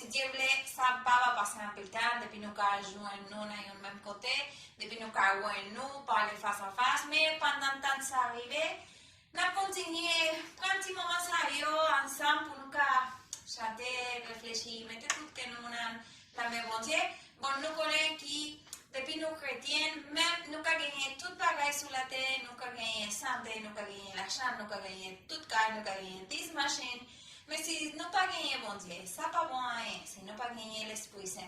si diable ça va passer un peu de temps depuis nous jouer nous dans le même côté, depuis nous jouer nous parler face à face, mais pendant tant ça arrivé, nous continuons prendre un petit moment sérieux ensemble pour nous chanter, réfléchir, mettre tout que nous dans la même Dieu. Bon, nous connaissons qui depuis nous chrétiens, même nous avons gagné tout bagage sur la terre, nous avons gagné santé, nous avons gagné l'argent, nous avons gagné tout cas, nous avons gagné 10 machines. Mais si nous pas gagné bon Dieu, ça pas bon à rien. Si nous pas gagné l'Esprit Saint,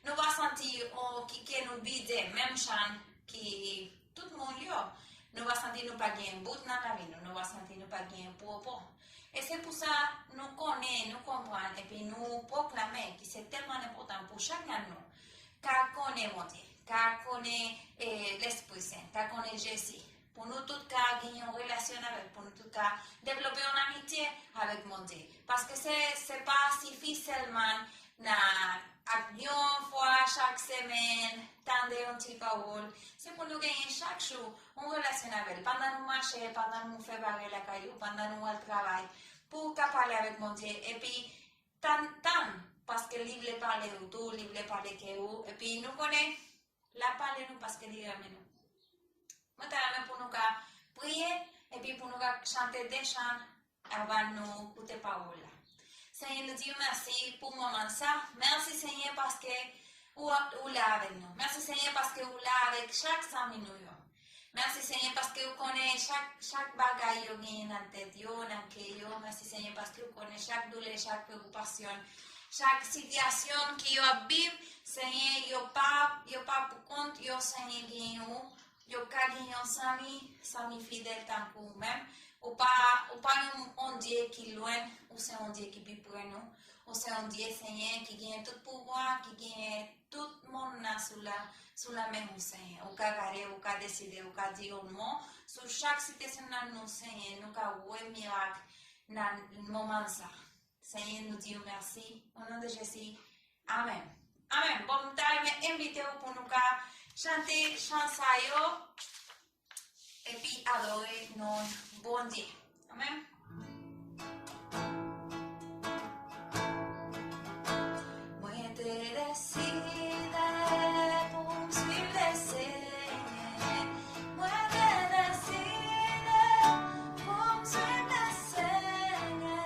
nous va sentir qui nous vide, même chant qui tout le monde a. Nous va sentir nous pas gagné bout dans la vie, nous va sentir nous pas gagné pour. Et c'est pour ça nous connaissons, nous comprenons et puis nous proclamons que c'est tellement important pour chacun de nous. Car connaît mon Dieu, car connaît l'Esprit Saint, car connaît Jésus. Pour nous tous gagner une relation avec, pour nous tous développer une amitié avec mon Dieu. Parce que c'est pas suffit seulement une fois chaque semaine, tendre un petit parole. C'est pour nous gagner chaque jour une relation avec. Pendant nous marcher, pendant nous faire barrer la caillou, pendant nous aller travail, pour parler avec mon Dieu. Et puis, tant, parce que livre parler de tout, livre parler que vous. Et puis, nous connaissons la parler nous parce que livre nous. Maintenant, pour nous prier et puis pour nous chanter des chants avant de nous écouter parole. Seigneur, nous disons merci pour le moment ça. Merci Seigneur parce que vous êtes là avec nous. Merci Seigneur parce que vous êtes là avec chaque 5 minutes. Merci Seigneur parce que vous connaissez chaque bagaille qui est dans la tête, dans le cœur. Merci Seigneur parce que vous connaissez chaque douleur, chaque préoccupation, chaque situation qui vous vivre. Seigneur, vous pas pour compte, vous Seigneur qui yo ka gagné sami fidèle tant que vous-même, ou pas un Dieu qui loin, ou c'est un Dieu qui vit pour nous, ou c'est un Dieu Seigneur qui gagne tout pouvoir, qui gagne tout le monde sous la même Seigneur. Ou ka garder, ou ka décider, ou ka dire non, sur chaque situation dans nous Seigneur, nous ka ouais miracle dans le moment ça. Seigneur, nous disons merci, au nom de Jésus. Amen. Amen. Bon, t'as invité pour nous chanter chansayo et puis adorer notre bon Dieu. Amen. Moi te décide pour suivre le Seigneur. Moi te décide pour suivre le Seigneur.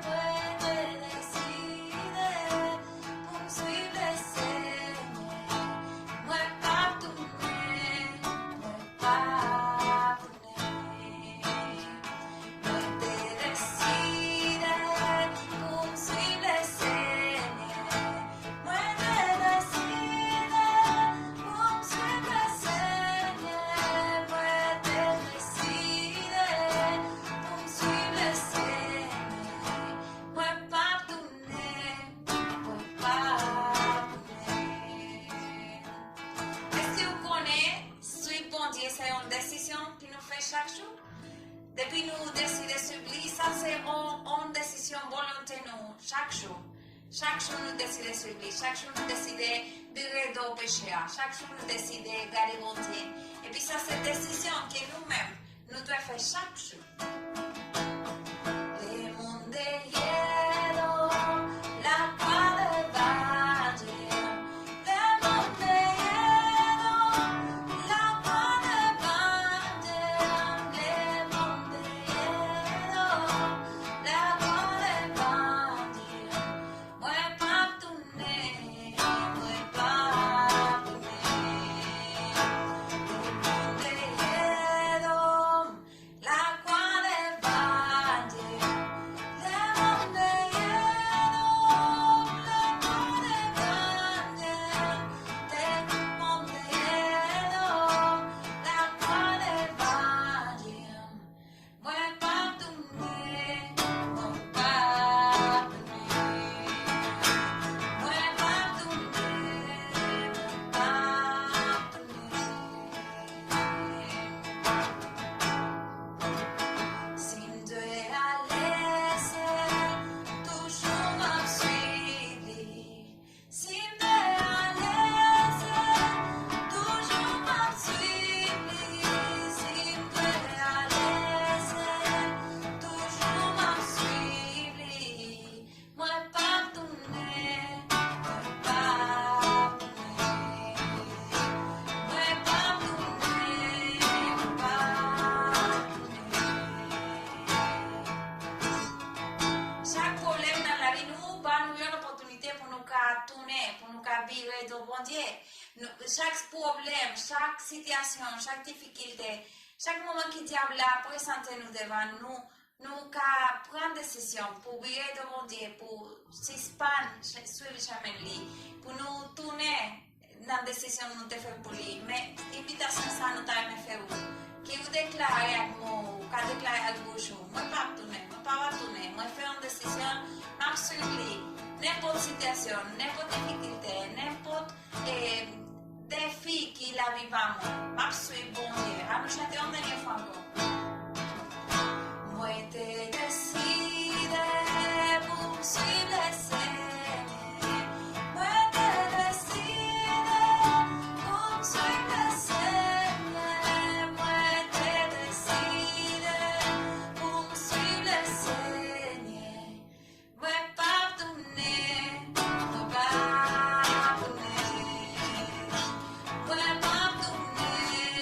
Moi te décide pour suivre le Seigneur. Moi pas tourner, moi pas tourner. Moi te décide pour suivre le Seigneur. Moi te décide pour suivre le Seigneur. Moi te décide pour suivre le Seigneur. Moi pas tourner, moi pas tourner. Est-ce que vous connaissez, suivre bon Dieu, c'est une décision que nous faisons chaque jour? Depuis nous décider suivre, ça c'est une décision volontaire nous, chaque jour. Chaque jour nous décidons de suivre, chaque jour nous décidons de rester au péché, chaque jour nous décidons de garder bon Dieu. Et puis ça c'est une décision que nous-mêmes, nous devons faire chaque jour. Le monde est hielo, la croix d'évangile. Le monde est hielo, la croix d'évangile. Le monde est hielo, la croix d'évangile. Moi pas tourner, moi pas tourner. Le monde est hielo, la croix vivre de bon Dieu. Chaque problème, chaque situation, chaque difficulté, chaque moment que diable a présenté nous devant nous, nous prendre des décisions pour vivre de bon Dieu, pour suspendre, suivre le chemin, pour nous tourner dans la décision que nous avons fait pour lui. Mais l'invitation, ça nous a fait où? Que vous déclarez avec moi, qu'à déclarer avec vous, moi pas tourner, moi pas tourner, moi faire une décision, je suis n'importe situation, n'importe difficulté, n'importe défi qu'il a vivant, je suis bon Dieu. À nous chanter une dernière fois encore. Moi te décide pour suivre le Seigneur. Moi te décide pour suivre le Seigneur. Moi te décide pour suivre le Seigneur. Moi pardonner, moi pardonner. Moi pardonner,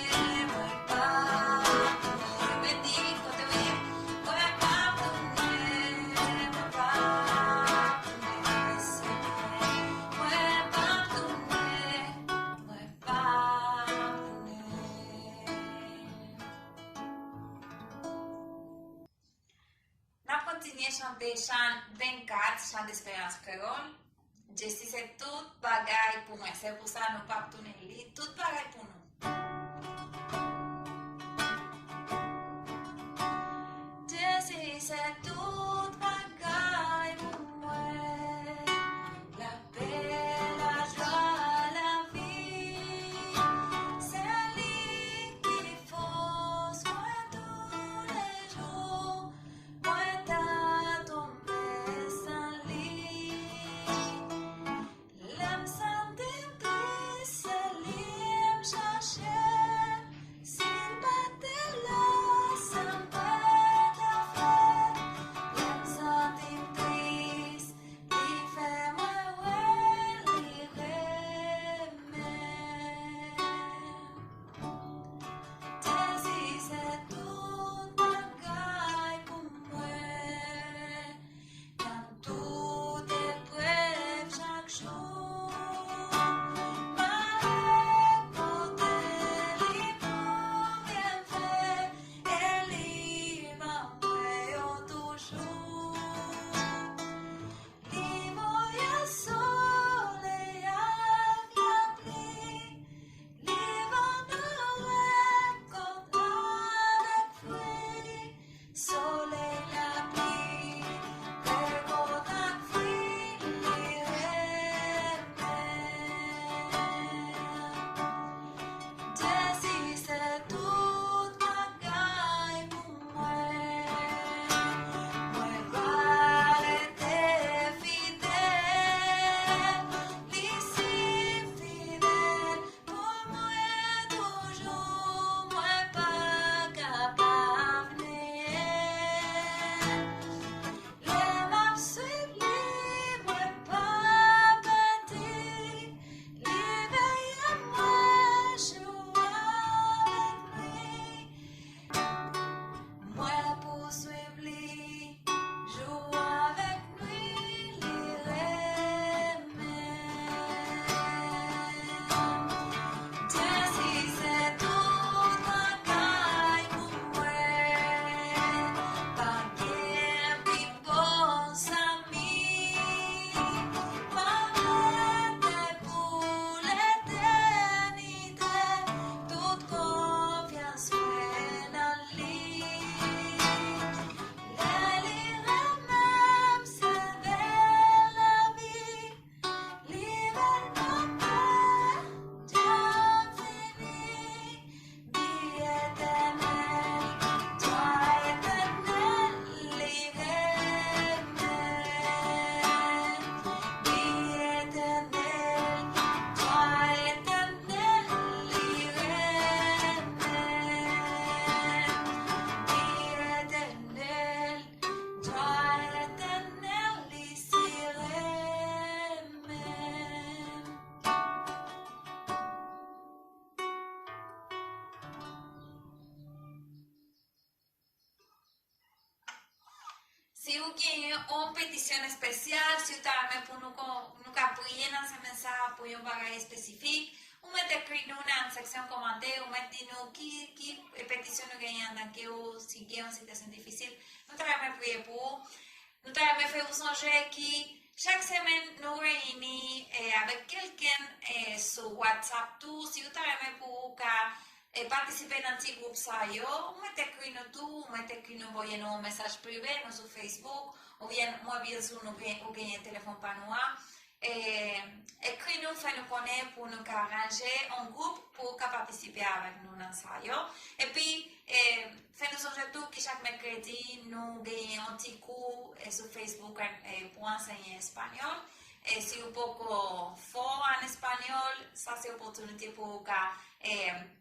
moi pardonner. Me dis côté bien. Moi pardonner, moi pardonner, Seigneur. Moi pardonner, moi pardonner. On continue à chanter chant 24, chant d'espérance créole. Je sais c'est tout bagaille pour moi. C'est pour ça que nous pardonnons. Tout bagaille pour nous. Je sais c'est tout bagaille pour moi. La paix, la joie, la vie. C'est lui qui force moi tous les jours. Moi t'as tombé sans lit. L'âme sans débris, c'est lui me chercher. S'il battait là, ça me fait affaire. L'âme sans débris, il fait moi ouais, il remet. Désir, c'est tout bagaille pour moi. Dans toute épreuve chaque jour, ma réponse est pour bien faire, et il m'envoie toujours. Il voyage soleil avec la pluie, il va nous récolter avec fruits. Soleil la pluie, récolte avec fruits, il remet. Désir c'est tout bagaille pour moi. Moi rester fidèle, ici fidèle pour moi toujours. Moi pas capable de nier. Les mains suivies, moi pas petit. L'éveil à moi, joue avec lui. Moi poursuivre lui, joue avec lui, les Désir c'est tout bagaille pour moi. Pas guerre, puis bons amis. M'arrêter pour l'éternité. Toute confiance pleine en lui. L'élire même, c'est vers la vie. L'événement d'infini, vie éternelle, toi éternel, l'événement. Vie éternelle, toi éternel, l'événement. Vie éternelle, toi éternel, ici remet. Si vous avez une pétition spéciale, si vous avez pour nous prier dans ce message pour un bagage spécifique, ou mettez écrit nous dans la section commentaire, ou mettez nous qui pétition nous gagnons dans qui si gagnons une situation difficile. Nous travaillons prier pour. Nous travaillons faire vous songer qui chaque semaine nous réunissons avec quelqu'un sur WhatsApp tout. Si vous travaillez pour participer dans ce groupe ça yo, vous mettez écrit nous tout, vous mettez écrit nous envoyer nos messages privés nous sur Facebook, ou bien moi bien sûr nous gagnons un téléphone par nous. Écris-nous, fais-nous connaître pour nous arranger un groupe pour participer avec nous dans ça. Et puis, fais-nous songer tout que chaque mercredi, nous gagnons un petit cours sur Facebook pour enseigner espagnol. Et si vous pouvez fort en espagnol, ça c'est une opportunité pour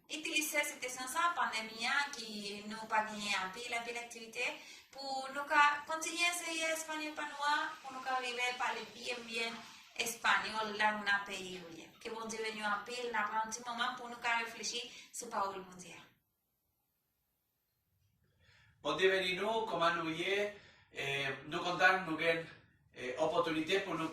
utiliser cette situation pandémie qui nous pas gagné en pile d'activités pour nous continuer à essayer espagnol pour nous, pour nous arriver à parler bien espagnol dans notre pays. Que bon Dieu venu en pile, n'a pris un petit moment pour nous réfléchir sur la parole mondiale. Bon Dieu venu nous, comment nous y est, nous contents, nous avons opportunité pour nous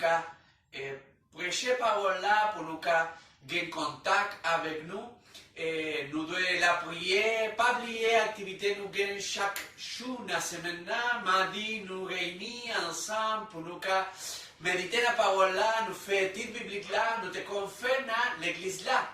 prêcher parole là, pour nous gagner contact avec nous. Et nous devons la prier, pas oublier l'activité nous gagnons chaque jour dans la semaine, mardi, nous réunissons ensemble pour nous méditer la parole là, nous faire étude biblique là, nous te confère dans l'église là.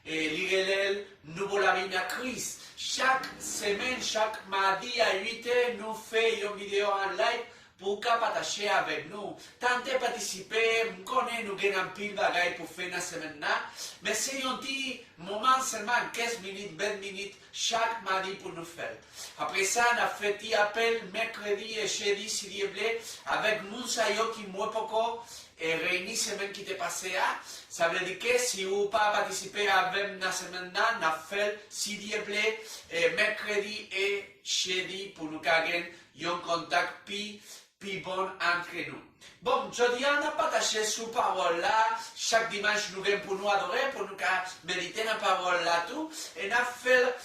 Et lire nous la vie à Christ. Chaque semaine, chaque mardi à 8h, nous faisons une vidéo en live pour partager avec nous. Tentez de participer, nous connaissons, nous gagnons pile de bagages pour faire la semaine là. Mais c'est un petit moment seulement, 15 minutes, 20 minutes, chaque mardi pour nous faire. Après ça, on a fait un appel mercredi et jeudi, si Dieu plaît, avec Mounsayo qui moi beaucoup réunis la semaine qui t'est passée. Ça veut dire que si vous pas participé avec la semaine là, on a fait, si Dieu plaît, mercredi et jeudi pour nous gagner un contact plus bon entre nous. Bon, jeudi, on a partagé sur parole là. Chaque dimanche, nous venons pour nous adorer, pour nous méditer la parole là tout. Et on a fait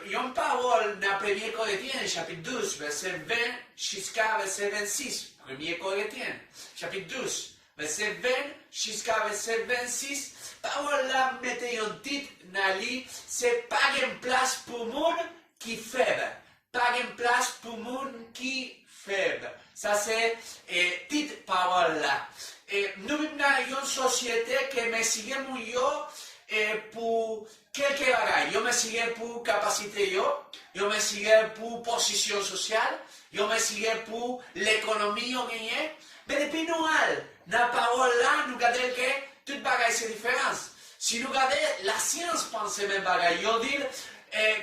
une parole dans 1 Corinthiens, chapitre 12, verset 20 jusqu'à verset 26. 1 Corinthiens, chapitre 12, verset 20 jusqu'à verset 26. Parole là, mettez un titre dans le livre, c'est pas une place pour le monde qui est faible. Pas une place pour le monde qui faible. Ça c'est titre parole là. Et nous vivons dans une société qui me sigue pour quelques bagages. Yo me sigue pour capacité yo me sigue pour position sociale, yo me sigue pour l'économie yo gagné. Mais depuis Noël, dans la parole là, nous regardons que tout bagage c'est différent. Si nous regardons la science pense même bagage, yo dit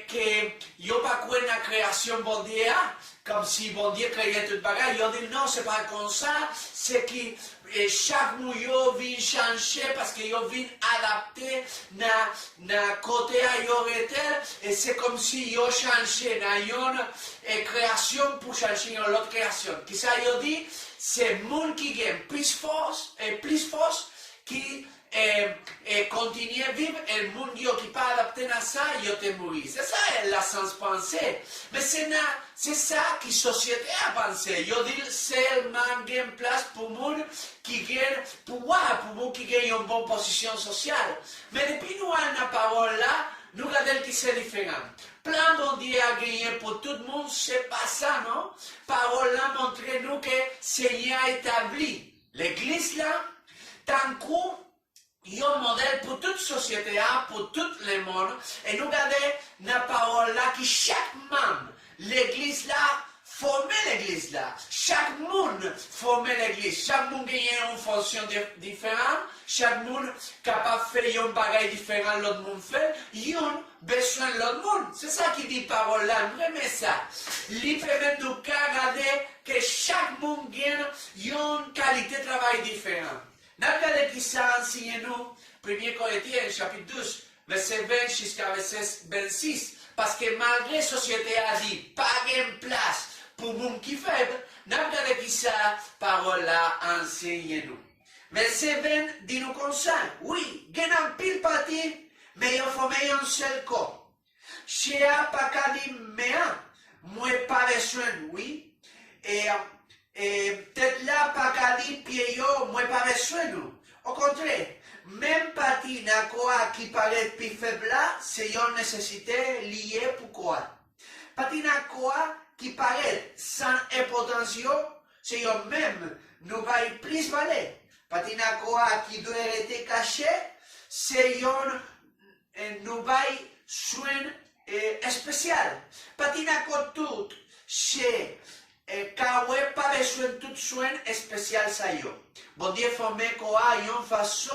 que yo pas quoi la création bon Dieu comme si bon Dieu créait tout bagage, yo dit non, c'est pas comme ça, c'est que chaque mot yo vient changer parce que yo vient adapter na côté à yo retel et c'est comme si yo changeait na une création pour changer dans l'autre création. Qui ça yo dit, c'est monde qui gagne plus force qui continuer à vivre et le monde qui pas adapté à ça, il te mourir. C'est ça la sens pensée. Mais c'est ça que la société a pensé. Il dit seulement gagne place pour le monde qui gagne pouvoir, pour le monde qui gagne une bonne position sociale. Mais depuis nous avons la parole là, nous regardons que c'est différent. Plan bon Dieu a gagné pour tout le monde, c'est pas ça, non? Parole là montre nous que Seigneur a établi l'église là, tant qu'on il y a un modèle pour toute société, pour tout le monde. Et nous regardons la parole là, que chaque membre, l'église là, formait l'église là. Chaque monde formait l'église. Chaque monde gagnait une fonction différente. Chaque monde capable de faire un bagage différent, l'autre monde fait. Il a besoin de l'autre monde. C'est ça qui dit parole là. Nous aimons ça. Il permet de regarder que chaque monde gagne une qualité de travail différente. Nous regardons qui ça enseigne nous, 1 Corinthiens, chapitre 12, verset 20 jusqu'à verset 26. Parce que malgré la société a dit, pas de place pour le monde qui est faible, nous regardons qui ça, parole là, enseigne nous. Verset 20 dit nous comme ça, oui, il y a un pile parti, mais il faut mettre un seul corps. Chez a pas qu'à dire, mais moi pas besoin, oui, et peut-être là, pas qu'à dire, pied yo, moi pas besoin, nous. Au contraire, même patina quoi qui paraît plus faible là, c'est une nécessité liée pourquoi. Patina quoi qui paraît sans importance, c'est une même nous va plus valer. Patina quoi qui doit être caché, c'est une nous va soin spécial. Patina quoi tout, c'est Kawe pas besoin de tout soin spécial ça yo. Bon Dieu formé quoi une façon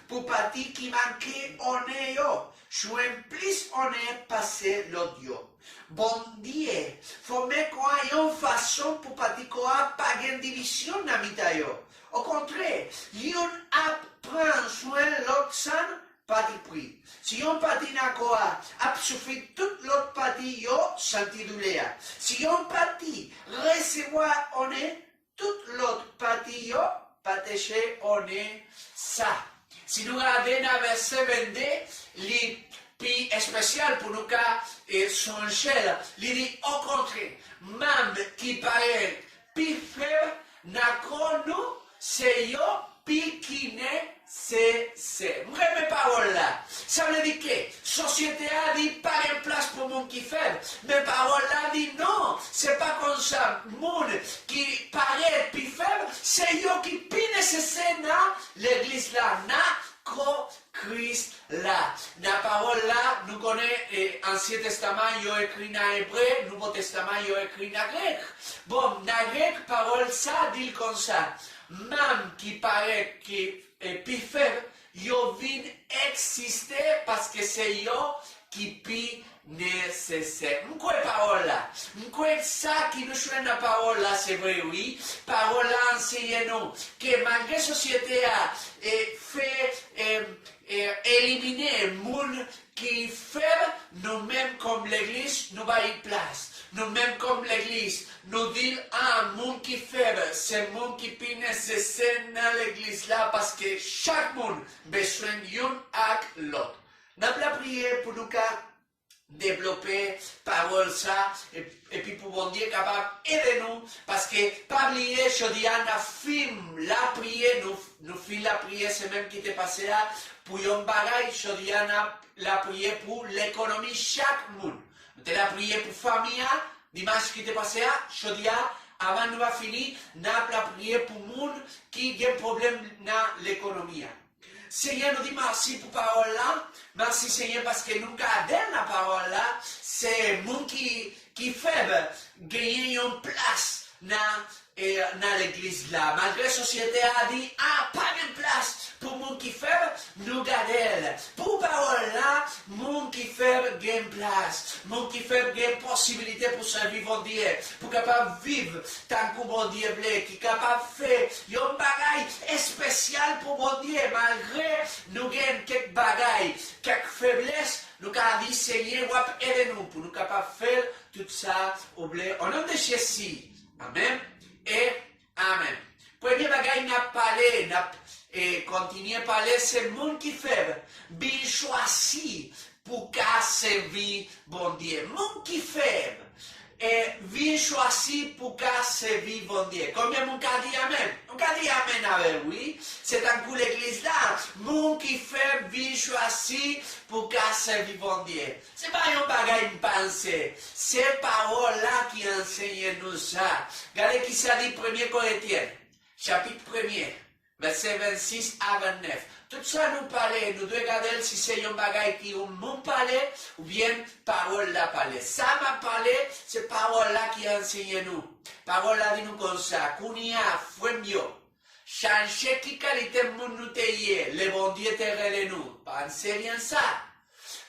pour partir qui manque honnête yo. Soin plus honnête passer l'audio. Bon Dieu formé quoi une façon pour partir quoi pas de division na mita yo. Au contraire, yon apprend soin l'autre sans pas de prix. Si on patin à quoi, a suffi toute l'autre partie yo senti douleur. Si on parti recevoir on est toute l'autre partie yo partager on est ça. Si nous regardons dans verset 22, les pays spécial pour nous cas et son chel, il dit au contraire, même qui paraît plus faible, n'a nous c'est yo puis qui n'est c'est. Vous mes paroles là. Ça veut dire que la société a dit pas une place pour mon qui faible. Mes paroles là dit non. C'est pas comme ça. Mon qui paraît plus faible, c'est yo qui plus nécessaire dans l'église là. Christ là. La parole là, nous connaissons l'Ancien Testament, yo écrit en hébreu, Nouveau Testament, yo écrit en grec. Bon, en grec, parole ça dit comme ça. Même qui paraît qui est plus faible, yo vient exister parce que c'est yo qui est nécessaire. M'quoi parole là? M'quoi ça qui nous choisit la parole là, c'est vrai oui. Parole là enseigne nous que malgré la société a fait éliminer le monde qui est faible, nous-mêmes comme l'église, nous avons une place. Nous-mêmes comme l'église, nous disons, monde qui est faible, c'est le monde qui est nécessaire dans l'église là, parce que chaque monde a besoin d'un avec l'autre. Nous avons prié pour nous développer parole ça, et puis pour bon Dieu capable d'aider nous, parce que pas oublier, je dis, on a film la prière, nous filons la prière, c'est même qui t'est passé là, pour un bagage, je dis, on a la prière pour l'économie chaque monde. Nous avons la prière pour la famille, dimanche qui t'est passé là, je dis, avant nous va finir, nous avons la prière pour le monde qui a un problème dans l'économie. Seigneur nous dit merci pour la parole là. Merci Seigneur parce que nous gardons la parole là. C'est le monde qui est faible, gagner une place dans l'église là. Malgré la société a dit, pas de place pour le monde qui est faible, nous gardons. Pour la parole là, le monde qui est faible gagne place. Le monde qui est faible gagne possibilité pour servir bon Dieu. Pour capable vivre tant que bon Dieu voulait. Qui est capable de faire un bagage spécial pour bon Dieu. Malgré nous gagnons quelques bagailles, quelques faiblesses, nous avons dit Seigneur, aidez-nous pour nous capables de faire tout ça au blé. Au nom de Jésus. Amen et Amen. Premier bagage n'a parlé, et continuer à parler, c'est le monde qui fait, bien choisi pour servir bon Dieu. Monde qui fait, et bien choisi pour servir bon Dieu. Combien mon cas dit Amen? On dit Amen avec oui. C'est un coup l'église là. Monde qui fait, bien choisi pour servir bon Dieu. C'est pas un bagage de pensée. C'est parole là qui enseigne nous ça. Regardez qui ça dit 1 Corinthiens, chapitre 1er. Verset 26 à 29. Tout ça nous parlait, nous devons regarder si c'est un bagage qui nous parlait ou bien parole là parlait. Ça m'a parlé, c'est parole là qui enseigne nous. Parole là dit nous comme ça. Kounia, fouemio. Changer qui qualité mon nous t'ayez, le bon Dieu te relève nous. Pensez bien ça.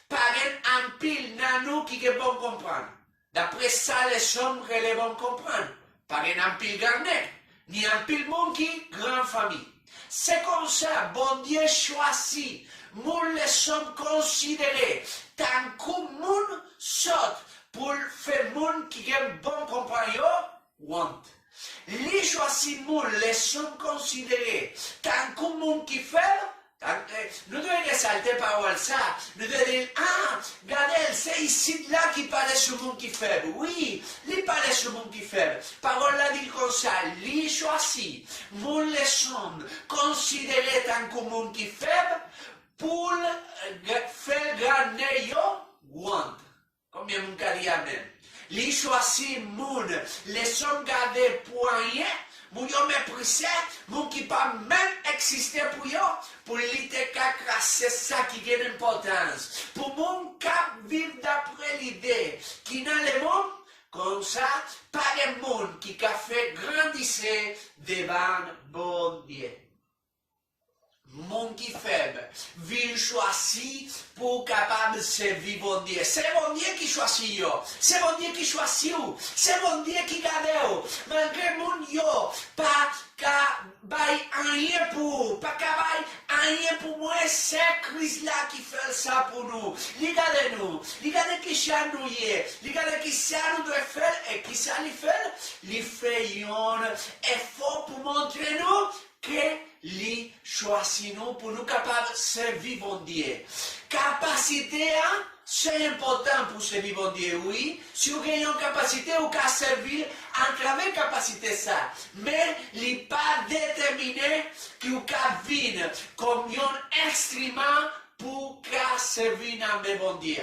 Pas un pile dans nous qui est bon comprendre. D'après ça, les hommes relèvent comprendre. Pas un pile garnet, ni un pile monde qui grande famille. C'est comme ça, bon Dieu choisit, nous les sommes considérés, tant que nous saute pour faire monde qui est bon compagnon, want. Les choisit, nous les sommes considérés, tant que nous qui fait, nous devons ressalter parole ça, nous devons dire, regardez, c'est ici là qui parle sur le monde qui est faible. Oui, il parle sur le monde qui est faible. Parole là dit comme ça, les choisis, nous les sommes considérés tant que monde qui est faible, pour choisi moun, les hommes gardés pour rien, moun yo méprisé, moun qui pas même existé pour lutter qu'à c'est ça qui a l'importance. Pour moun qui vivent d'après l'idée, qui n'a le monde, comme ça, pas de monde qui a fait grandir devant bon Dieu. Mon qui faible, vil choisi pour capable de servir bon Dieu. C'est bon Dieu qui choisit yo. C'est bon Dieu qui choisit ou. C'est bon Dieu qui garde ou. Malgré mon yo, pas qu'à bail rien pour, pas qu'à bail rien pour moi, c'est Christ là qui fait ça pour nous. Regardez-nous, regardez qui ça nous y est, regardez qui ça nous doit faire et qui ça lui fait. Il fait un effort pour montrer nous que li choisit nous pour nous capables de servir bon Dieu. Capacité, hein, c'est important pour servir bon Dieu, oui. Si vous avez une capacité, vous pouvez servir à travers capacité ça. Mais il n'est pas déterminé que vous pouvez vivre comme un instrument pour servir dans bon Dieu.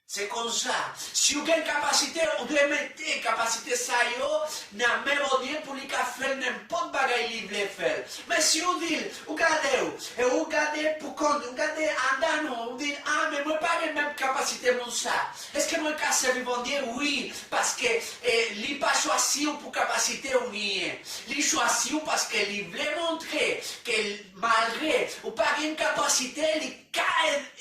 C'est comme ça. Si vous avez une capacité, vous devez mettre une capacité ça dans le même Dieu pour lui faire n'importe quoi qu'il veut faire. Mais si vous dites, vous regardez pour compte, vous regardez en dedans, vous dites, ah, mais moi pas la même capacité mon ça. Est-ce que moi je servir bon Dieu? Oui, parce que il n'a pas choisi pour capacité ou rien. Il choisi parce qu'il voulait montrer que malgré ou pas une capacité,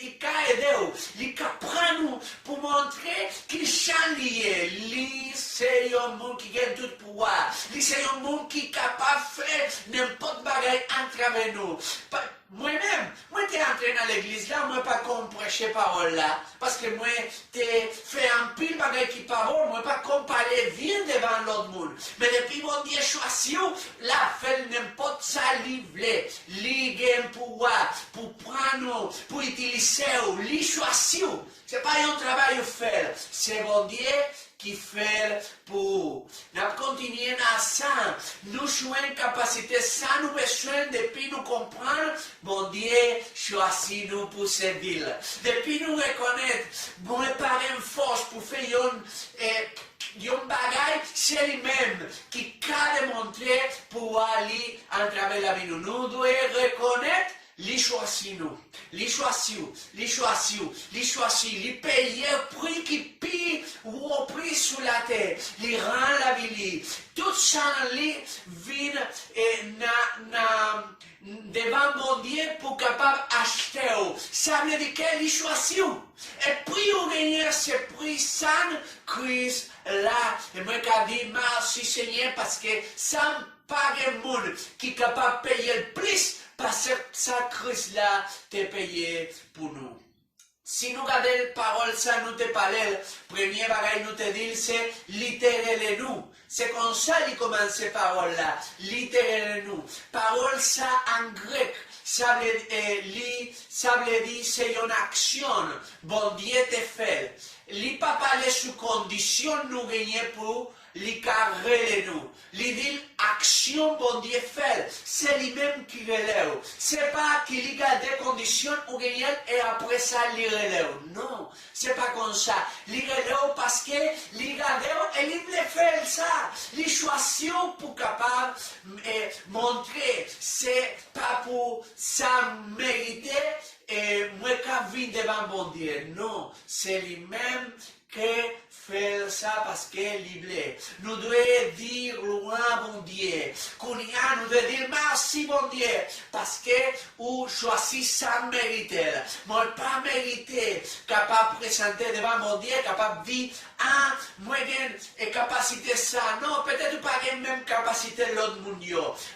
il peut aider, il peut prendre pour montrer qu'il chante lié. Lui, c'est un monde qui gagne tout pouvoir. Lui, c'est un monde qui est capable de faire n'importe quoi à travers nous. Moi-même, moi, je suis entré dans l'église là, moi, pas comme prêcher parole là. Parce que moi, je fait un pile de qui parole, moi, pas comme parler bien devant l'autre monde. Mais depuis mon Dieu choisi, là, fait n'importe ça, livre, lui gagne pouvoir, pour prendre, pour utiliser, lui choisi. Ce n'est pas un travail à faire, c'est bon Dieu qui fait pour. Nous continuons à ça. Nous jouons une capacité, ça nous besoin depuis nous comprendre, bon Dieu choisit nous pour servir. Depuis nous reconnaître, nous pas une force pour faire un bagage, c'est lui-même qui a démontré pour aller en travers la vie. Nous devons reconnaître. Li choisit nous, li choisit, li paye le prix qui pire ou au prix sous la terre, li rend la vie, tout ça li vient devant mon Dieu pour capable acheter. Ça veut dire qu'il choisit. Et puis on gagne ce prix sans Christ là. Et moi je dis merci Seigneur parce que ça pas de monde qui est capable de payer le plus. Parce que ça, Christ là, t'es payé pour nous. Si nous regardons la parole, ça nous te parle, premier bagage nous te dit, c'est littéralement nous. C'est comme ça qu'il commence cette parole là, littéralement nous. Parole ça en grec, ça veut dire c'est une action, bon Dieu te fait. Il pas parler sous condition nous gagner pour li carré nous. Li dit action bon Dieu fait. C'est lui-même qui relève. C'est pas qu'il y a des conditions ou gagner et après ça li relève. Non, c'est pas comme ça. Li relève parce que li relève et il veut faire ça. Li choisit pour capable montrer. C'est pas pour ça mériter et moi qui viens devant bon Dieu. Non, c'est lui-même qui fait ça parce qu'il voulait. Nous devons dire loin bon Dieu. Nous devons dire merci bon Dieu. Parce que vous choisissez sans mériter. Moi, pas mériter. Capable de présenter devant mon Dieu. Capable de dire, ah, moi, j'ai capacité ça. Non, peut-être pas la même capacité de l'autre monde.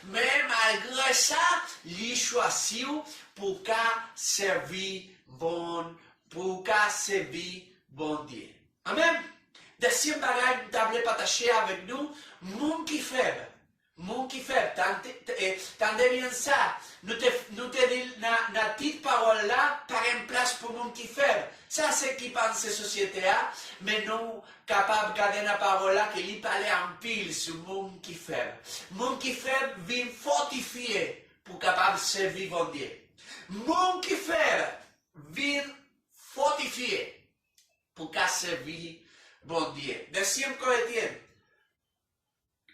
Mais malgré ça, il choisit pour qu'à servir bon, pour qu'à servir bon Dieu. Amen. Deuxième bagage, vous devez partager avec nous, mon qui faible. Mon qui faible. Tendez bien ça. Nous te disons dans la petite parole là, par une place pour mon qui faible. Ça, c'est ce qui pense cette société là. Mais nous, capables de garder la parole là, qu'il parle en pile sur mon qui faible. Mon qui faible vient fortifier pour capable de servir bon Dieu. Mon qui faible vient fortifier pour qu'à servir bon Dieu. Deuxième Corinthiens,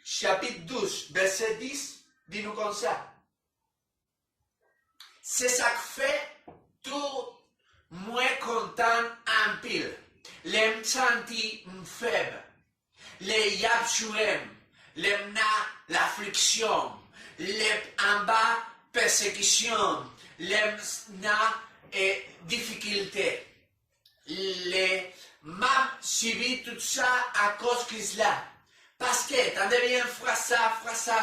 chapitre 12, verset 10, dit-nous comme ça. C'est ça que fait tout moins content en pile. Les senti faible. Les yabchouem. Les na l'affliction. Les en bas persécution. Les na difficulté. Les m'a suivi tout ça à cause de cela. Parce que, attendez bien, ça,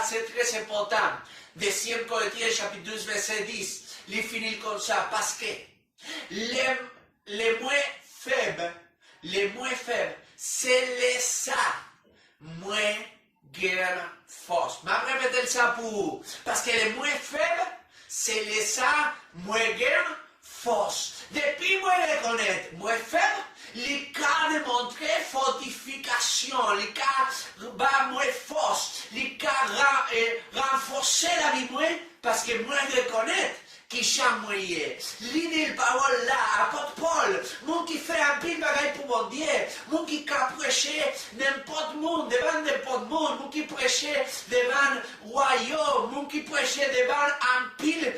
c'est très important. Deuxième Corinthiens, chapitre 12, verset 10, il finit comme ça. Parce que les moins faibles, c'est les ça, moins guerre force. Je vais répéter ça pour vous. Parce que les moins faibles, c'est les ça, moins guerre force. Depuis moi les connaître, moi faible, les cas de montrer fortification, les cas bah moi force, les cas renforcer la vie moi, parce que moi je connais qui chante moi hier. L'idée parole là, apôtre Paul, mon qui fait un pile bagaille pour mon Dieu, mon qui a prêché n'importe monde, devant n'importe monde, mon qui prêchait devant royaume, mon qui prêchait devant un pile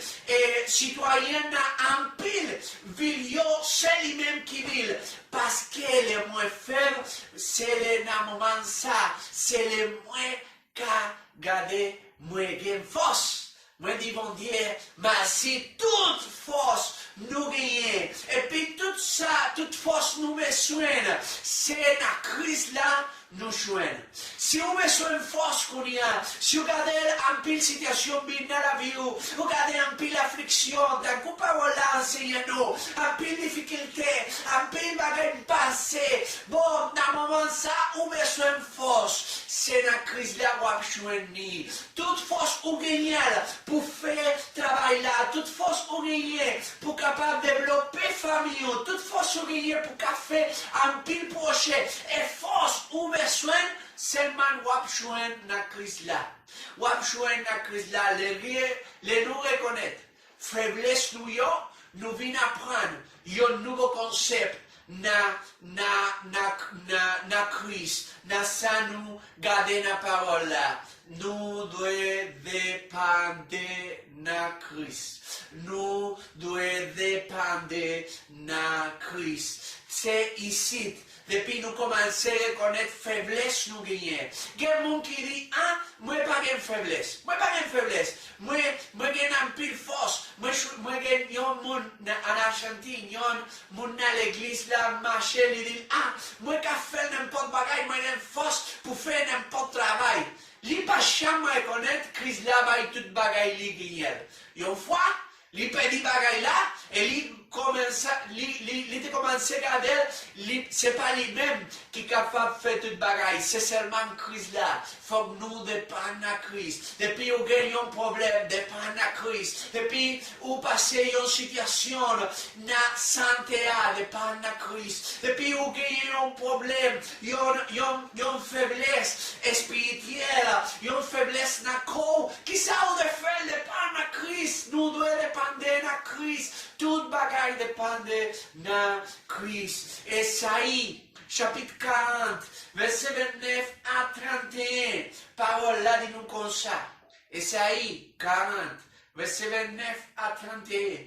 citoyen un pile, vilio, c'est lui-même qui vit. Parce que les moins faibles, c'est les moment ça, c'est les moins qu'à garder moins gain force. Moi, dis bon Dieu, mais si toute force nous gagne, et puis toute force nous met soigne, c'est la crise là, nous soigne. Si vous besoin de force qu'on y a, si vous regardez un pile situation bien dans la vie, vous regardez un pile affliction, d'un coup parole là, enseignez-nous, un pile difficulté, un pile bagage passé, bon, dans un moment ça, vous besoin de force, c'est la crise là, vous avez toute force vous gagnez pour faire travail là, toute force vous gagnez pour capable développer famille, toute force vous gagnez pour faire un pile projet, et force vous besoin seulement wap joindre la crise là. Wap joindre la crise là, les nous reconnaître. Faiblesse nous vient apprendre un nouveau concept na crise. Na ça nous garder la parole là. Nous devons dépendre de la crise. Nous devons dépendre de la crise. C'est ici. Depuis nous commençons à reconnaître faiblesse nous gagner. Il y a des gens qui disent, ah, moi pas de faiblesse. Moi j'ai un pile force. Moi j'ai un monde en Argentine, un monde dans l'église là, marcher, il dit, ah, moi qui fais n'importe quoi, moi j'ai une force pour faire n'importe travail. Il ne peut pas jamais reconnaître que Christ là va tout bagaille li gagner. Une fois, il peut dire bagaille là, et il commence à regarder, c'est pas lui-même qui est capable de faire toute bagaille, c'est seulement Christ là. Faut que nous dépendons de Christ. Depuis nous gagnons un problème, dépendons de Christ. Depuis nous passons une situation de santé, dépendons de Christ. Depuis nous gagnons un problème, une faiblesse spirituelle, une faiblesse dans le corps, qui ça nous fait dépendre de Christ. Nous devons dépendre de Christ. Toute bagaille dépend de Christ. Esaïe, chapitre 40, verset 29 à 31. Parole là dit nous comme ça. Esaïe 40, verset 29 à 31.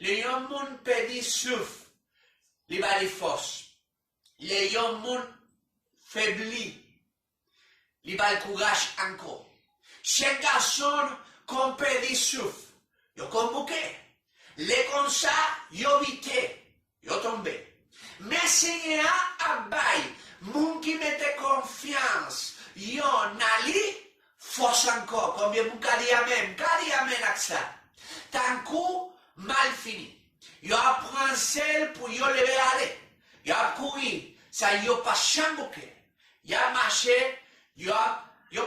Les gens monde perdit souffle, les bas les forces. Les gens monde faibli, les bas le courage encore. Chaque garçon qu'on perdit souffle, il comme bouquet. Les comme ça, yo vité, yo tombé. Mais Seigneur abaye, moun qui mette confiance, yo nali, force encore, combien moun kadi amen avec ça. Tant coup, mal fini. Yo apprend celle pour yo lever aller. Yo a couru, ça yo pas chambouké. Yo a marché, yo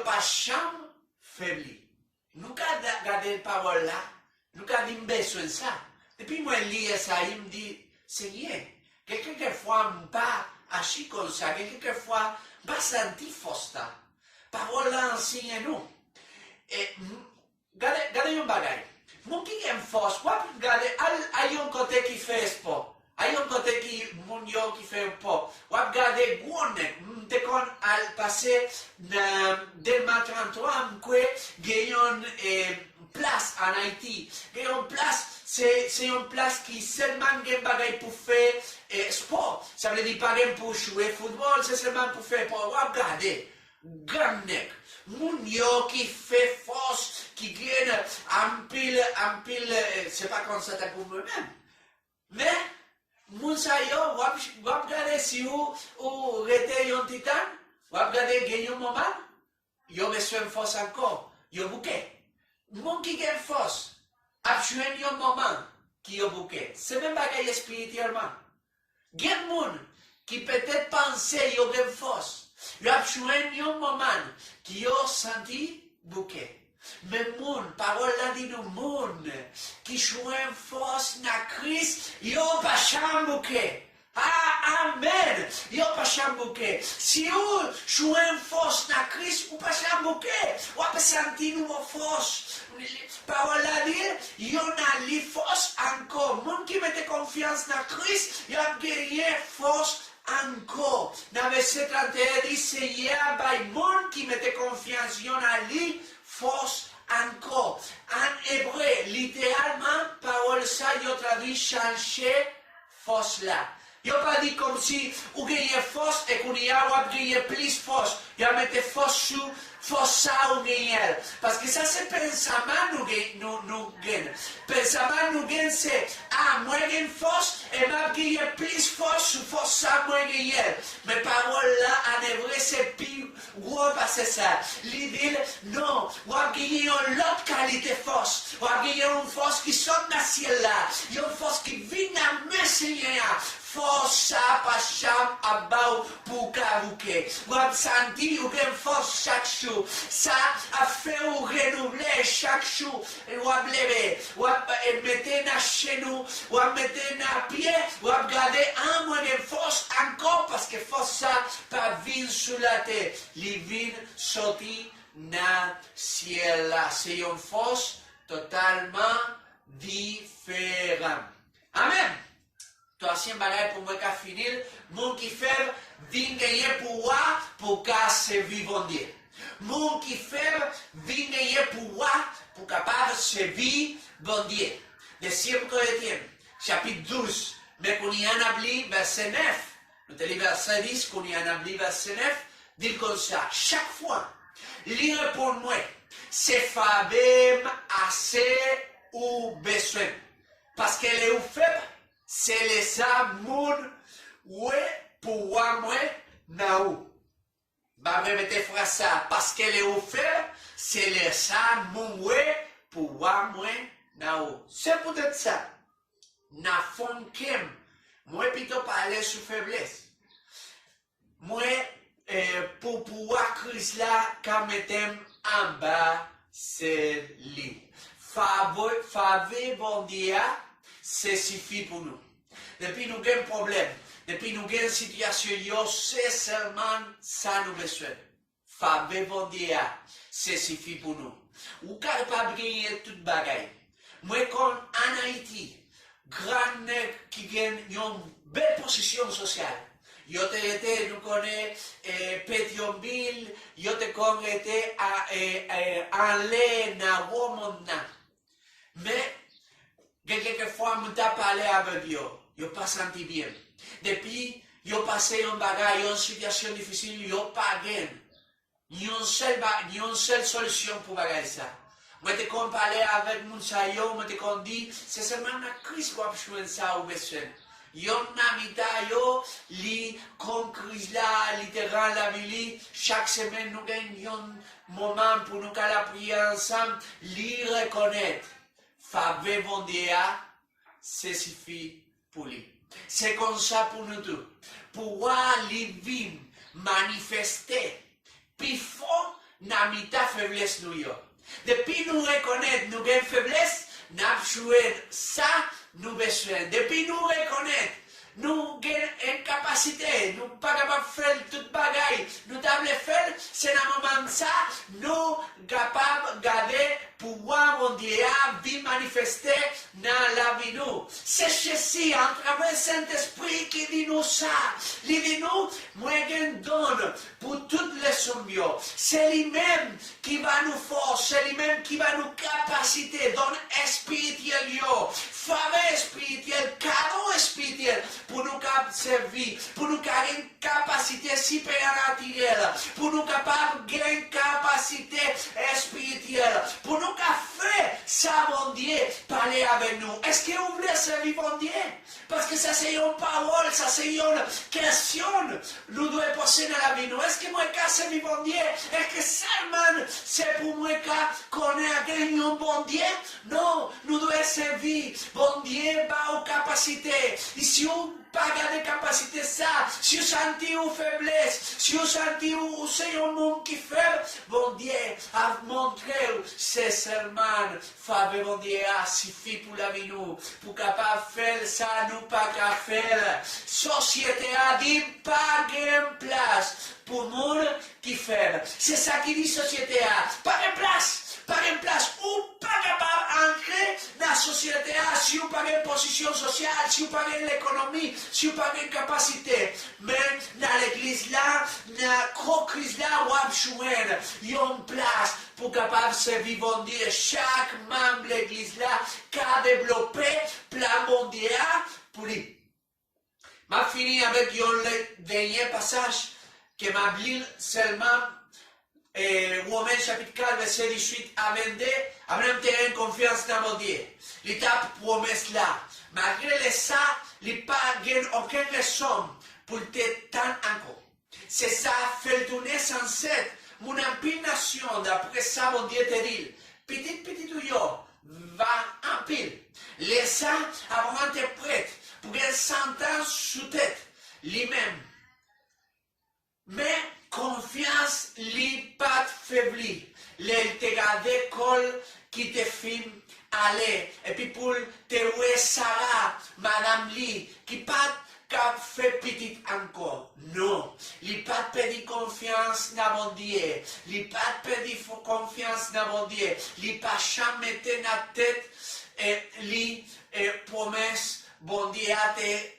pas chambre faibli. Nous gardons la parole là. Nous avons besoin de ça. Depuis moi, je lis ça, il me dit, Seigneur, quelquefois, je ne pas agir comme ça, quelquefois, je ne pas sentir force. Parole là, enseigne-nous. Et, regardez un bagage. Mon qui aime force, regardez, il y a un côté qui fait sport. Il y a un côté qui fait un sport. Regardez, passé dans 2033, il y a une place en Haïti. Il y a une place, c'est une place qui seulement gagne pour faire sport. Ça veut dire pas pour jouer football, c'est seulement pour faire sport. Regardez, grand nec. Moun yo qui fait force, qui gagne en pile, c'est pas comme ça pour moi-même. Mais, moun sa yo, wap gade si ou rete yon titan, wap gade gen yon moment, yo besoin force encore, yo bouquet. Moun qui gen force, ap jwen yon moment, qui yo bouquet. C'est même bagay spirituellement. Gen moun, qui peut-être pense yo gen force, yo ap jwen yon moment, qui yo senti bouquet. Mais moun, parole là dit nous, moun, qui joue force na Christ, yo pas chambouke. Ah, amen. Yo pas chambouke. Si vous jouez force na Christ, ou pas chambouke. Ou pas sentir nouveau force. Parole là dit, yo na li force encore. Moun qui mette confiance na Christ, yo a gagné force encore. Dans verset 31 dit, c'est hier by moun qui mette confiance, yo na li force encore. En hébreu, littéralement, parole ça, il traduit changer force là. Il n'a pas dit comme si vous gagnez force et qu'on y a gagné plus force. Il a mis force sur force ça ou gagner. Parce que ça, c'est pensament nous gagne. Pensament nous gagne, c'est moi gagne force et m'a gagné plus force sur force ça, moi gagner. Mais parole là, en hébreu, c'est plus gros parce que ça. L'idée, non, vous avez gagné une autre qualité force. Vous avez gagné une force qui sort dans le ciel là. Une force qui vient dans le Seigneur. Force ça, pas cham, abau, pour karouke. Vous avez senti, vous avez force chaque jour. Ça a fait vous renouveler chaque jour. Vous avez levé, vous avez mettre dans chez nous, vous avez mettre dans pied, vous avez gardé un moins de force encore parce que force ça, pas vine sur la tête. Les vines sorties dans le ciel là. C'est une force totalement différente. Amen. Troisième bagage pour moi qu'à finir, mon qui fait vient gagner pouvoir pour qu'à servir Dieu. Mon qui fait vient gagner pouvoir pour capable servir Dieu. Deuxième Corinthiens, chapitre 12, mais qu'on y en a oublié, verset 9. Nous te verset 10, qu'on y en a oublié, verset 9, dit comme ça, chaque fois, lire pour moi, c'est fabem assez ou besoin. Parce qu'elle est faible. C'est les ça moun ouais pour moi naou. Bah répétez frère ça parce qu'elle est offert, c'est les ça moun ouais pour moi naou. C'est peut-être ça. Na fond kem. Moi plutôt parler sur faiblesse. Moi pour pouvoir Christ là quand mettez en bas c'est lui. Faveur bon Dieu, c'est suffit pour nous. Depuis nous avons un problème, depuis nous avons une situation, c'est seulement ça nous besoin. Faveur bon Dieu, c'est suffit pour nous. Ou car pas gagner toute bagaille. Moi comme en Haïti, grand qui gagne une belle position sociale. Yo te été, nous connaissons Pétionville, yo te connaissons en l'air, na Womona. Mais, quelquefois, je t'ai parlé avec eux, je n'ai pas senti bien. Depuis, je passé une bagaille, une situation difficile, je n'ai pas gagné. Il y a une seule solution pour bagaille ça. Je t'ai parlé avec mon sayo, je t'ai dit, c'est seulement la crise qu'on a besoin ça ou besoin. Yon namita yo li kon crise là littéral la vie chaque semaine nous gagnons un moment pour nous la prier ensemble li reconnaître faveur bon Dieu c'est suffit pour lui. C'est comme ça pour nous tous. Pouvoir li vivre manifester puis fort namita faiblesse nous yo. Depuis nous reconnaître nous gagne faiblesse n'a joué ça nous besoin. Depuis nous reconnaître nous avons incapacité, nous ne sommes pas capables de faire toute bagaille, nous devons faire, c'est un moment ça, nous sommes capables de garder pouvoir mondial vie manifester dans la vie nous. C'est ceci, en travers le Saint-Esprit qui dit nous ça. Il dit nous, moi je donne pour toutes les sommes. C'est lui-même qui va nous forcer, c'est lui-même qui va nous capaciter, donne spirituel, faveur spirituelle, cadeau spirituel, pour nous servir, pour nous avoir une capacité supérieure, pour nous capables de gagner une capacité spirituelle, pour nous faire ça, bon Dieu, parler avec nous. Est-ce que vous voulez servir bon Dieu? Parce que ça c'est une parole, ça c'est une question. Nous devons poser dans la vie. Est-ce que moi je servir bon Dieu? Est-ce que seulement c'est pour moi qu'on ait gagné un bon Dieu? Non, nous devons servir bon Dieu par aux capacités. Et si on pas de capacité ça, si vous sentez une faiblesse, si vous sentez que c'est un monde qui fait, bon Dieu a montré c'est seulement faveur bon Dieu a suffi pour la vie nous, pour capable faire ça, nous pas qu'à faire. Société a dit pas de place pour monde qui fait. C'est ça qui dit société a, pas de place. Pas une place ou pas capable d'entrer dans la société, si vous n'avez pas une position sociale, si vous n'avez pas l'économie, si vous n'avez pas une capacité. Mais dans l'église là, dans la co-crise là, vous avez une place pour capable servir bon Dieu. Chaque membre de l'église là qui a développé plan mondial pour lui. Je finis avec le dernier passage que m'a dit seulement. Romains chapitre 4, verset 18 à 22, avons terrain confiance dans mon Dieu. L'étape promesse là. Malgré ça, il n'y a pas aucune raison pour te tendre encore. C'est ça, fait tourner sans cesse. Mon impination, d'après ça, mon Dieu te dit, petit ou yo, va en pile. Laisse ça avant de prêt pour une sentence sous tête, lui-même. Mais confiance li pas faibli. Les te garder col qui te filme aller. Et puis pour te voir Sarah, Madame Li, qui pas fait petite encore. Non. Li pas perdu confiance dans mon Dieu. Li pas perdu confiance dans mon Dieu. Li pas jamais mettre la tête et li promesse bon Dieu a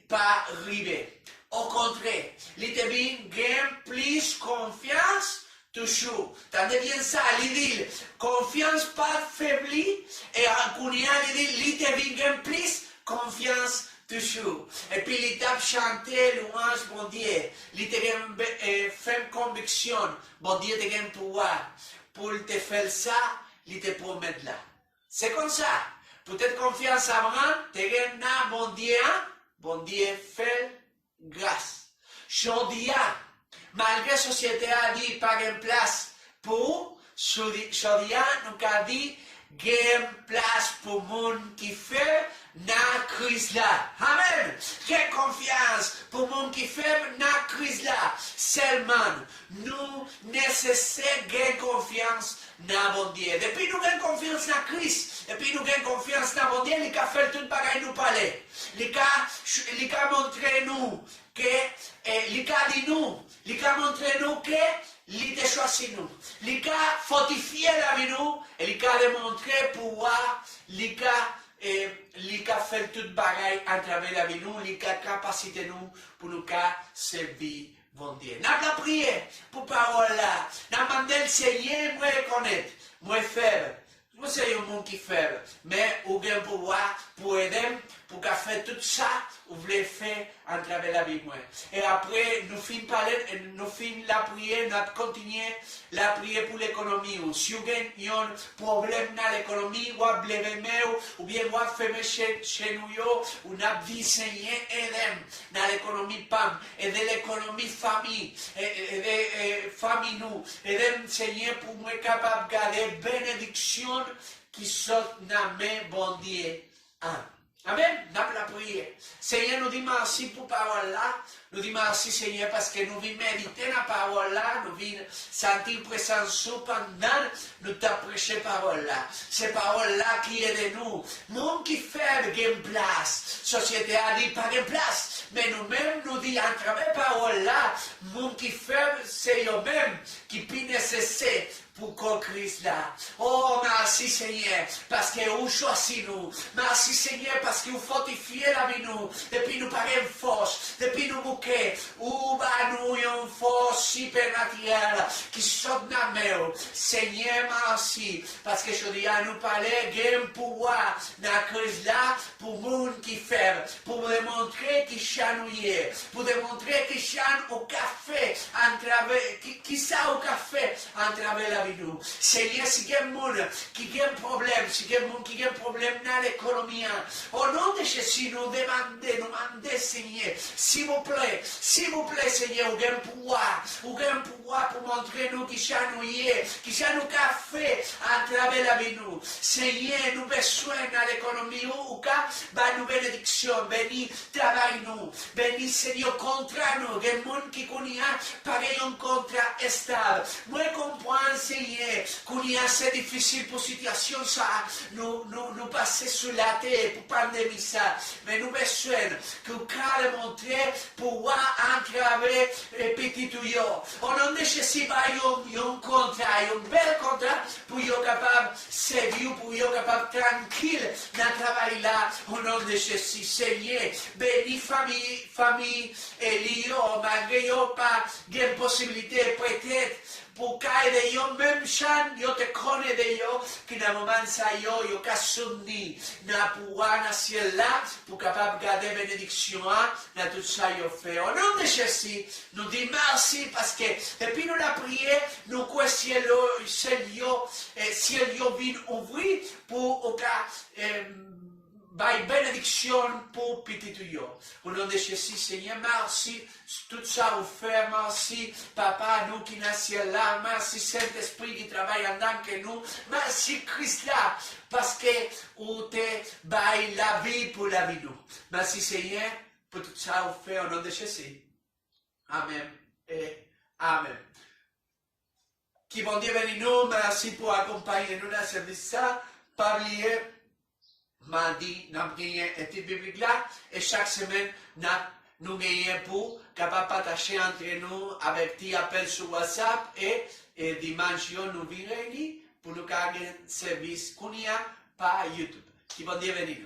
pas arrivé. Au contraire, il te gagne plus confiance toujours. Tandis bien ça, il dit, confiance pas faiblie, et en Kounia, il te gagne plus confiance toujours. Et puis il t'a chanté louange, bon Dieu. Il te gagne fait conviction, bon Dieu te gagne pouvoir. Pour te faire ça, il te promet là. C'est comme ça. Peut-être confiance avant, te gagne bon Dieu fait grâce. Chodia, malgré la société a dit pas de place pour, Chodia nous a dit gain place pour monde qui fait na crise là. Amen. Quelle confiance pour monde qui fait na crise là. Seulement, nous nécessaire gain confiance dans mon Dieu. Depuis nous gain confiance dans Christ, depuis nous gain confiance dans mon Dieu, il a fait tout bagaille nous parler. Il a montré nous que, il a dit nous, il a montré nous que, il a choisi nous. Il a fortifié la vie nous, et il a démontré pouvoir, il a fait toute bagaille à travers la vie nous, il a capacité nous pour nous servir bon Dieu. N'a pas prié pour parole là. N'a pas demandé le Seigneur, moi reconnaître, moi faible. Moi c'est un monde qui est faible, mais vous avez un pouvoir pour aider, pour faire tout ça, vous voulez faire à travers la vie. Et après, nous finissons parler, nous finissons la prière, nous continuons la prière pour l'économie. Si vous avez un problème dans l'économie, vous avez levé ou bien vous avez fait chez nous, vous avez dit Seigneur, aidez dans l'économie PAM, aidez l'économie famille, aidez famille nous, aidez Seigneur pour moi capable de garder bénédiction qui sort dans mes bon Dieu. Amen. N'a pas la prière. Seigneur, nous dit merci pour la parole là. Nous dit merci, Seigneur, parce que nous venons méditer la parole là. Nous venons sentir présence pendant nous t'apprêcher la parole là. Ces paroles là qui aident nous. Monde qui fait une place. Société a dit pas de place. mais nous-mêmes nous disons à travers parole là, mon qui fait, c'est eux-mêmes qui puis nécessaire pour qu'on Christ là. Oh, merci Seigneur, parce que vous choisissez nous. Merci Seigneur, parce que vous fortifiez la vie nous. Depuis nous parlons une force, depuis nous bouquets, ou bah nous une force supernaturelle qui sort de la mer. Seigneur, merci, parce que je dis à nous parler, gain pouvoir dans Christ là, pour monde qui fait, pour démontrer qu'il chanouille, pour démontrer qu'il chante au café, en travers, qui ça au café, en travers la Seigneur, si il y a un monde qui a un problème, si il y a un monde qui a un problème dans l'économie, au nom de Jésus, nous demandons, Seigneur, s'il vous plaît, Seigneur, vous avez un pouvoir pour montrer nous qui chanouille, qui chanouille café à travers la vie nous. Seigneur, nous besoin dans l'économie, ou cas, nous bénédiction, bénis travail nous, bénis Seigneur contre nous, il y a un monde qui connaît pareil un contrat stable. Moi, je comprends, Seigneur, qu'il y a assez difficile pour situation ça, nous passer sur la terre pour pandémie ça, mais nous besoin que vous allez montrer pour voir entraver les petits tuyaux. Au nom de Jésus, il y a un contrat, un bel contrat pour être capable de servir, pour être capable de tranquille dans le travail là, au nom de Jésus, Seigneur, bénis famille et Lyon, malgré pas de possibilité peut-être pour qu'aille de yo même chan yo te connais de yo qui dans moment ça yo kasuni na pouvoir na ciel là pour capable garder bénédiction dans tout ça yo fait au nom de Jésus nous dit merci parce que depuis nous la prière nous quoi ciel yo vient ouvrir pour au cas by bénédiction pour petit tuyau. Au nom de Jésus, Seigneur, merci. Tout ça vous fait, merci. Papa, nous qui sommes là, merci Saint-Esprit qui travaille en tant que nous. Merci Christ là, parce que vous te by la vie pour la vie nous. Merci Seigneur, pour tout ça vous fait au nom de Jésus. Amen et Amen. Qui bon Dieu bénisse nous, merci pour accompagner nous dans ce service. Pas oublier. Mardi, nous avons gagné un étude biblique là, et chaque semaine, nous gagnons pour capable partager entre nous avec des appels sur WhatsApp et dimanche, nous venons réunis pour nous gagner un service qu'on y a par YouTube. Qui va devenir.